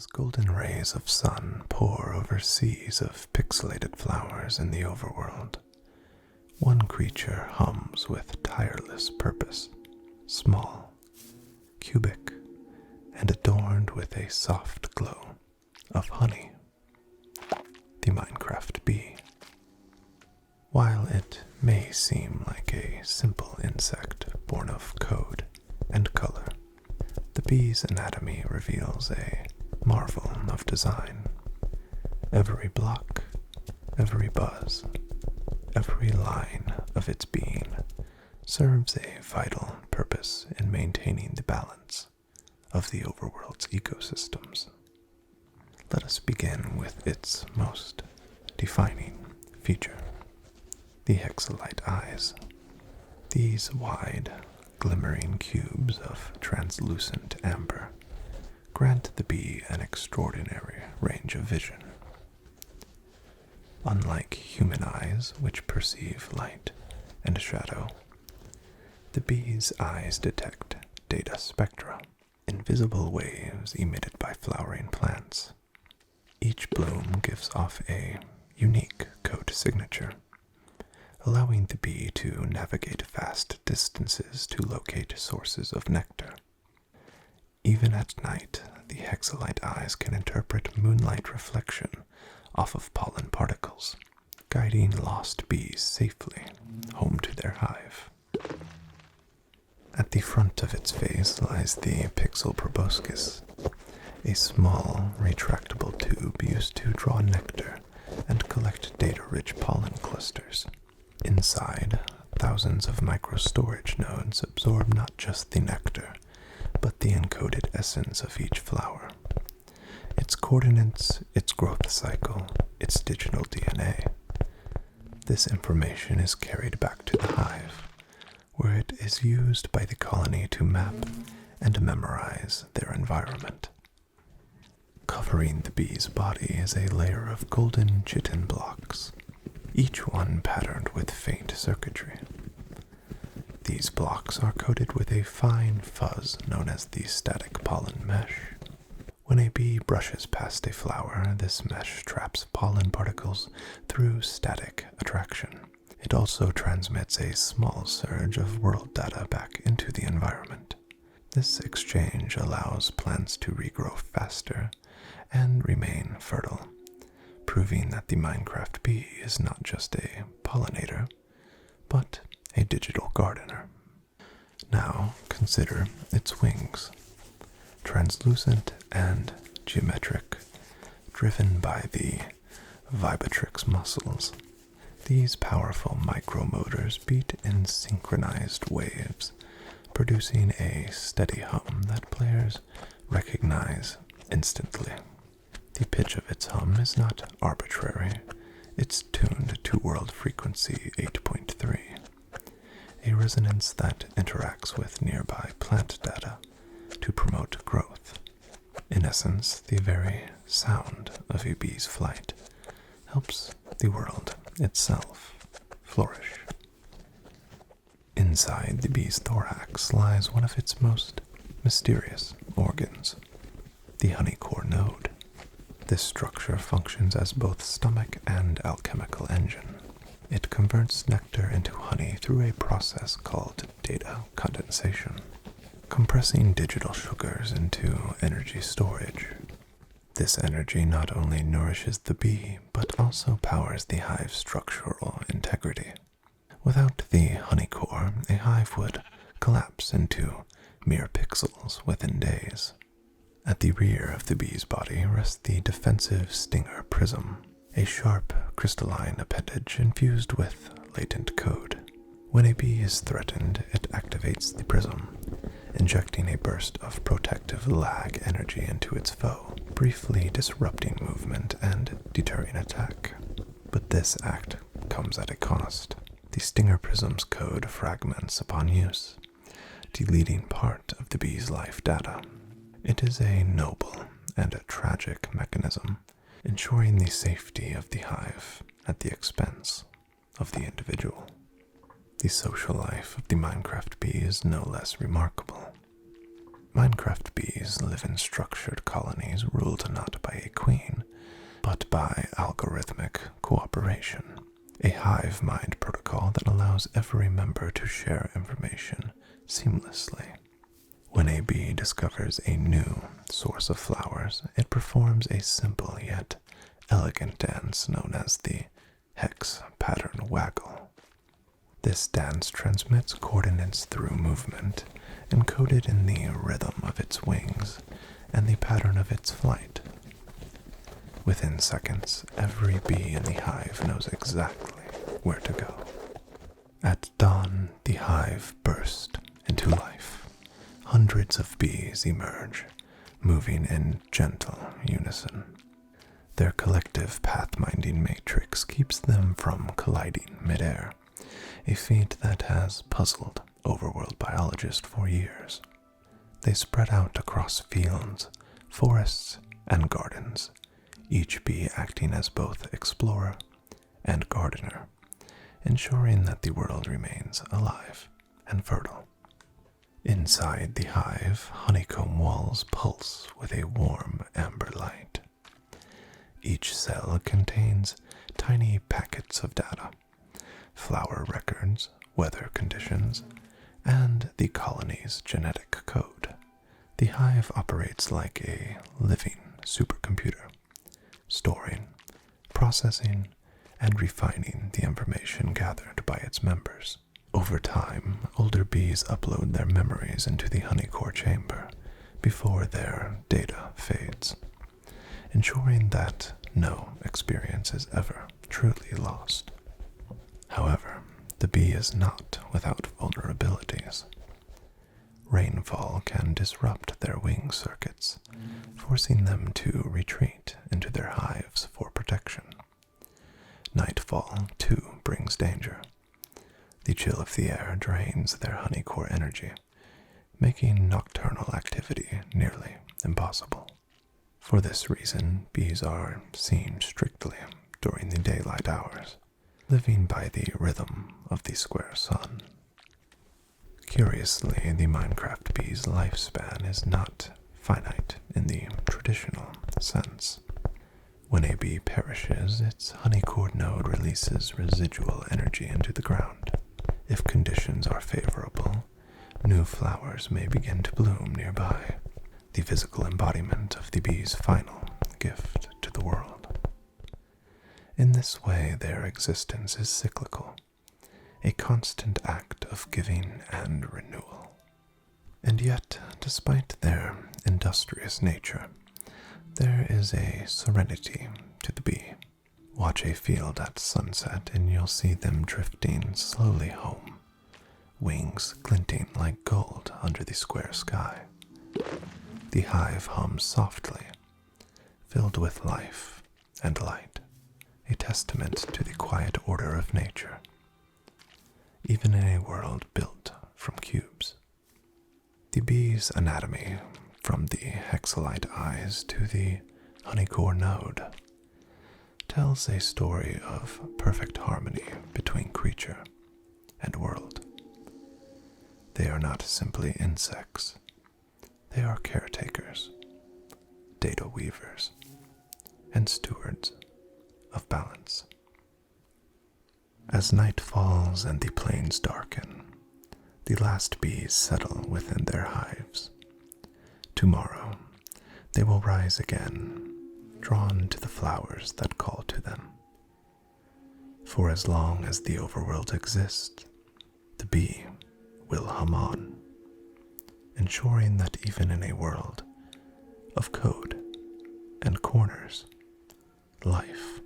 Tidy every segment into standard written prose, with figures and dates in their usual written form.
As golden rays of sun pour over seas of pixelated flowers in the overworld, one creature hums with tireless purpose, small, cubic, and adorned with a soft glow of honey, the Minecraft bee. While it may seem like a simple insect born of code and color, the bee's anatomy reveals a marvel of design. Every block, every buzz, every line of its being serves a vital purpose in maintaining the balance of the overworld's ecosystems. Let us begin with its most defining feature, the hexalite eyes. These wide, glimmering cubes of translucent amber grant the bee an extraordinary range of vision. Unlike human eyes, which perceive light and shadow, the bee's eyes detect data spectra, invisible waves emitted by flowering plants. Each bloom gives off a unique code signature, allowing the bee to navigate vast distances to locate sources of nectar. Even at night, the hexalite eyes can interpret moonlight reflection off of pollen particles, guiding lost bees safely home to their hive. At the front of its face lies the pixel proboscis, a small, retractable tube used to draw nectar and collect data-rich pollen clusters. Inside, thousands of micro-storage nodes absorb not just the nectar, but the encoded essence of each flower. Its coordinates, its growth cycle, its digital DNA. This information is carried back to the hive, where it is used by the colony to map and memorize their environment. Covering the bee's body is a layer of golden chitin blocks, each one patterned with faint circuitry. These blocks are coated with a fine fuzz known as the static pollen mesh. When a bee brushes past a flower, this mesh traps pollen particles through static attraction. It also transmits a small surge of world data back into the environment. This exchange allows plants to regrow faster and remain fertile, proving that the Minecraft bee is not just a pollinator, but a digital gardener. Now consider its wings, translucent and geometric, driven by the vibratrix muscles. These powerful micromotors beat in synchronized waves, producing a steady hum that players recognize instantly. The pitch of its hum is not arbitrary. It's tuned to world frequency 8.3, a resonance that interacts with nearby plant data to promote growth. In essence, the very sound of a bee's flight helps the world itself flourish. Inside the bee's thorax lies one of its most mysterious organs, the honey core node. This structure functions as both stomach and alchemical engine. It converts nectar into honey through a process called data condensation, compressing digital sugars into energy storage. This energy not only nourishes the bee, but also powers the hive's structural integrity. Without the honey core, a hive would collapse into mere pixels within days. At the rear of the bee's body rests the defensive stinger prism, a sharp, crystalline appendage infused with latent code. When a bee is threatened, it activates the prism, injecting a burst of protective lag energy into its foe, briefly disrupting movement and deterring attack. But this act comes at a cost. The stinger prism's code fragments upon use, deleting part of the bee's life data. It is a noble and a tragic mechanism, ensuring the safety of the hive at the expense of the individual. The social life of the Minecraft bee is no less remarkable. Minecraft bees live in structured colonies ruled not by a queen, but by algorithmic cooperation, a hive mind protocol that allows every member to share information seamlessly. When a bee discovers a new source of flowers, it performs a simple yet elegant dance known as the hex pattern waggle. This dance transmits coordinates through movement, encoded in the rhythm of its wings and the pattern of its flight. Within seconds, every bee in the hive knows exactly where to go. At dawn, the hive burst into life. Hundreds of bees emerge, moving in gentle unison. Their collective pathfinding matrix keeps them from colliding midair, a feat that has puzzled overworld biologists for years. They spread out across fields, forests, and gardens, each bee acting as both explorer and gardener, ensuring that the world remains alive and fertile. Inside the hive, honeycomb walls pulse with a warm amber light. Each cell contains tiny packets of data, flower records, weather conditions, and the colony's genetic code. The hive operates like a living supercomputer, storing, processing, and refining the information gathered by its members. Over time, older bees upload their memories into the honeycore chamber before their data fades, ensuring that no experience is ever truly lost. However, the bee is not without vulnerabilities. Rainfall can disrupt their wing circuits, forcing them to retreat into their hives for protection. Nightfall, too, brings danger. The chill of the air drains their honeycore energy, making nocturnal activity nearly impossible. For this reason, bees are seen strictly during the daylight hours, living by the rhythm of the square sun. Curiously, the Minecraft bee's lifespan is not finite in the traditional sense. When a bee perishes, its honeycore node releases residual energy into the ground. If conditions are favorable, new flowers may begin to bloom nearby, the physical embodiment of the bee's final gift to the world. In this way, their existence is cyclical, a constant act of giving and renewal. And yet, despite their industrious nature, there is a serenity to the bee. Watch a field at sunset and you'll see them drifting slowly home, wings glinting like gold under the square sky. The hive hums softly, filled with life and light, a testament to the quiet order of nature, even in a world built from cubes. The bee's anatomy, from the hexalite eyes to the honeycore node, tells a story of perfect harmony between creature and world. They are not simply insects. They are caretakers, data weavers, and stewards of balance. As night falls and the plains darken, the last bees settle within their hives. Tomorrow, they will rise again, drawn to the flowers that call to them. For as long as the overworld exists, the bee will hum on, ensuring that even in a world of code and corners, life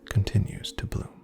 continues to bloom.